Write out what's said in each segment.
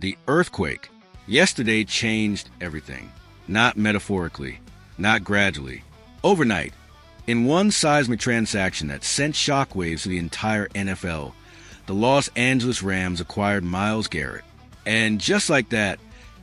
The earthquake yesterday changed everything. Not metaphorically, not gradually. Overnight, in one seismic transaction that sent shockwaves to the entire NFL, the Los Angeles Rams acquired Myles Garrett. And just like that,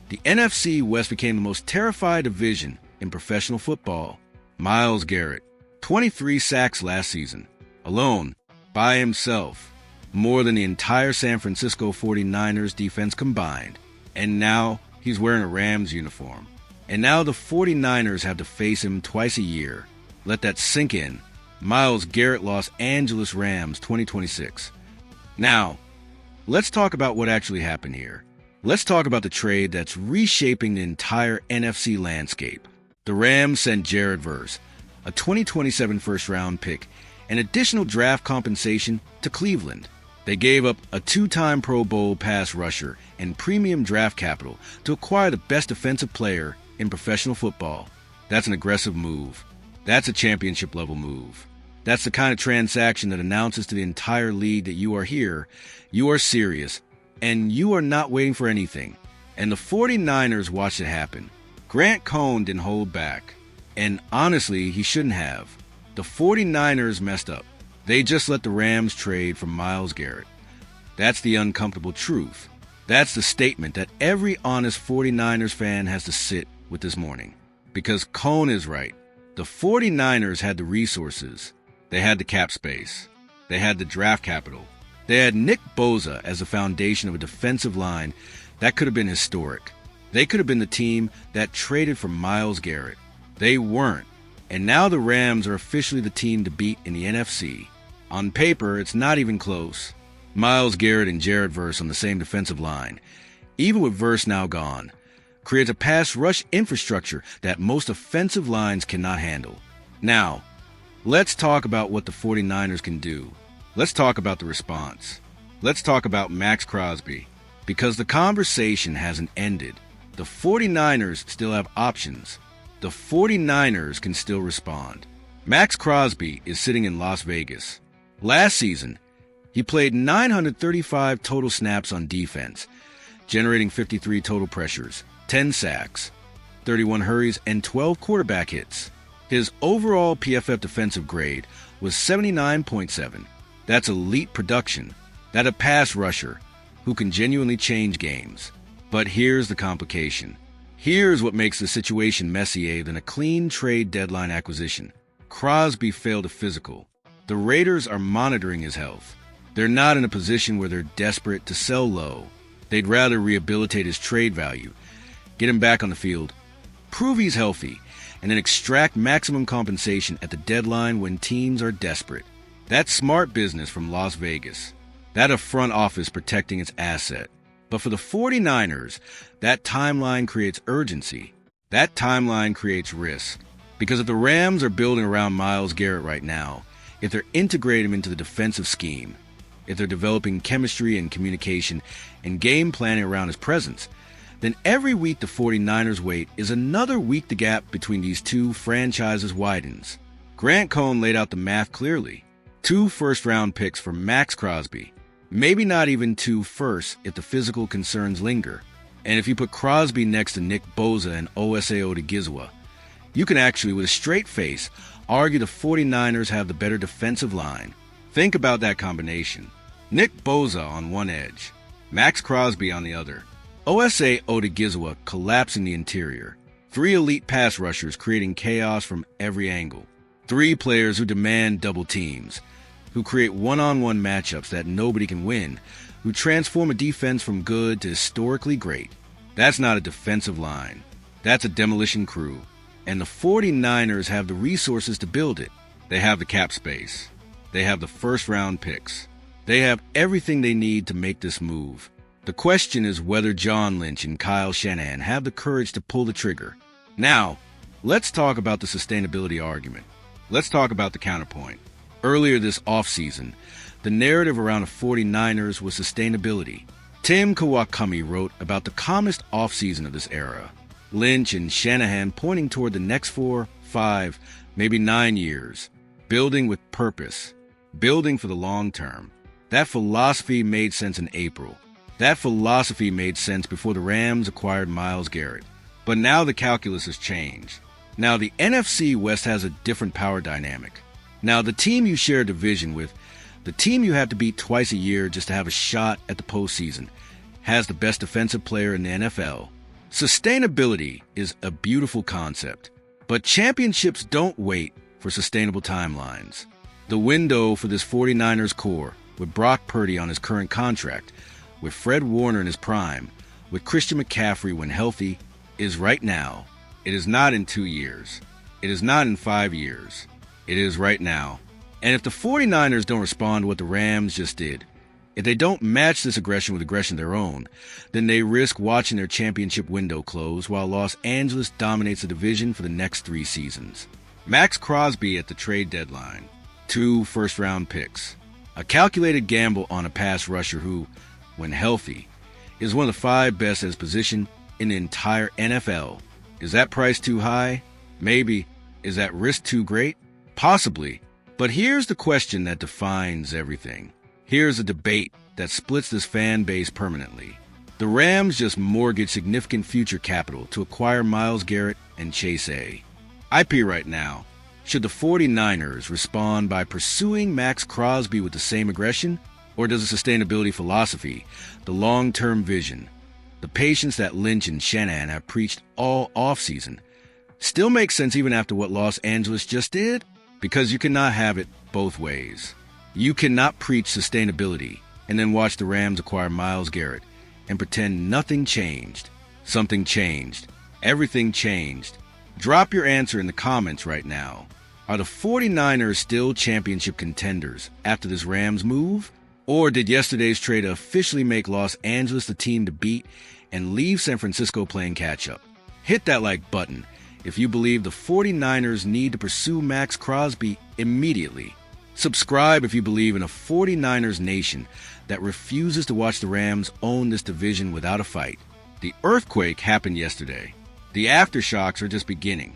the NFC West became the most terrified division in professional football. Myles Garrett, 23 sacks last season, alone, by himself, more than the entire San Francisco 49ers defense combined. And now he's wearing a Rams uniform. And now the 49ers have to face him twice a year. Let that sink in. Myles Garrett, Los Angeles Rams, 2026. Now, let's talk about what actually happened here. Let's talk about the trade that's reshaping the entire NFC landscape. The Rams sent Garrett'S, a 2027 first-round pick, and additional draft compensation to Cleveland. They gave up a two-time Pro Bowl pass rusher and premium draft capital to acquire the best defensive player in professional football. That's an aggressive move. That's a championship-level move. That's the kind of transaction that announces to the entire league that you are here, you are serious, and you are not waiting for anything. And the 49ers watched it happen. Cohn didn't hold back. And honestly, he shouldn't have. The 49ers messed up. They just let the Rams trade for Myles Garrett. That's the uncomfortable truth. That's the statement that every honest 49ers fan has to sit with this morning. Because Cohn is right. The 49ers had the resources. They had the cap space. They had the draft capital. They had Nick Bosa as the foundation of a defensive line that could have been historic. They could have been the team that traded for Myles Garrett. They weren't. And now the Rams are officially the team to beat in the NFC. On paper, it's not even close. Myles Garrett and Garrett'S on the same defensive line, even with Verse now gone, creates a pass rush infrastructure that most offensive lines cannot handle. Now, let's talk about what the 49ers can do. Let's talk about the response. Let's talk about Maxx Crosby. Because the conversation hasn't ended. The 49ers still have options. The 49ers can still respond. Maxx Crosby is sitting in Las Vegas. Last season, he played 935 total snaps on defense, generating 53 total pressures, 10 sacks, 31 hurries, and 12 quarterback hits. His overall PFF defensive grade was 79.7. That's elite production. That's a pass rusher who can genuinely change games. But here's the complication. Here's what makes the situation messier than a clean trade deadline acquisition. Crosby failed a physical. The Raiders are monitoring his health. They're not in a position where they're desperate to sell low. They'd rather rehabilitate his trade value, get him back on the field, prove he's healthy, and then extract maximum compensation at the deadline when teams are desperate. That's smart business from Las Vegas. That's a front office protecting its asset. But for the 49ers, that timeline creates urgency. That timeline creates risk. Because if the Rams are building around Myles Garrett right now, if they're integrating him into the defensive scheme, if they're developing chemistry and communication and game planning around his presence, then every week the 49ers wait is another week the gap between these two franchises widens. Cohn laid out the math clearly. 2 first-round picks for Maxx Crosby. Maybe not even 2 firsts if the physical concerns linger. And if you put Crosby next to Nick Bosa and Odighizuwa, you can actually, with a straight face, argue the 49ers have the better defensive line. Think about that combination. Nick Bosa on one edge, Maxx Crosby on the other. Odighizuwa collapsing the interior. 3 elite pass rushers creating chaos from every angle. 3 players who demand double teams, who create one-on-one matchups that nobody can win, who transform a defense from good to historically great. That's not a defensive line. That's a demolition crew. And the 49ers have the resources to build it. They have the cap space. They have the first-round picks. They have everything they need to make this move. The question is whether John Lynch and Kyle Shanahan have the courage to pull the trigger. Now, let's talk about the sustainability argument. Let's talk about the counterpoint. Earlier this offseason, the narrative around the 49ers was sustainability. Tim Kawakami wrote about the calmest offseason of this era. Lynch and Shanahan pointing toward the next 4, 5, maybe 9 years. Building with purpose. Building for the long term. That philosophy made sense in April. That philosophy made sense before the Rams acquired Myles Garrett. But now the calculus has changed. Now the NFC West has a different power dynamic. Now the team you share a division with, the team you have to beat twice a year just to have a shot at the postseason, has the best defensive player in the NFL. Sustainability is a beautiful concept, but championships don't wait for sustainable timelines. The window for this 49ers core, with Brock Purdy on his current contract, with Fred Warner in his prime, with Christian McCaffrey when healthy, is right now. It is not in 2 years. It is not in 5 years. It is right now. And if the 49ers don't respond to what the Rams just did, if they don't match this aggression with aggression of their own, then they risk watching their championship window close while Los Angeles dominates the division for the next 3 seasons. Maxx Crosby at the trade deadline. 2 first-round picks. A calculated gamble on a pass rusher who, when healthy, is one of the 5 best at his position in the entire NFL. Is that price too high? Maybe. Is that risk too great? Possibly. But here's the question that defines everything. Here's a debate that splits this fan base permanently. The Rams just mortgaged significant future capital to acquire Myles Garrett and Chase A. IP right now. Should the 49ers respond by pursuing Maxx Crosby with the same aggression? Or does the sustainability philosophy, the long-term vision, the patience that Lynch and Shanahan have preached all offseason, still make sense even after what Los Angeles just did? Because you cannot have it both ways. You cannot preach sustainability and then watch the Rams acquire Myles Garrett and pretend nothing changed. Something changed. Everything changed. Drop your answer in the comments right now. Are the 49ers still championship contenders after this Rams move? Or did yesterday's trade officially make Los Angeles the team to beat and leave San Francisco playing catch-up? Hit that like button if you believe the 49ers need to pursue Maxx Crosby immediately. Subscribe if you believe in a 49ers nation that refuses to watch the Rams own this division without a fight. The earthquake happened yesterday. The aftershocks are just beginning.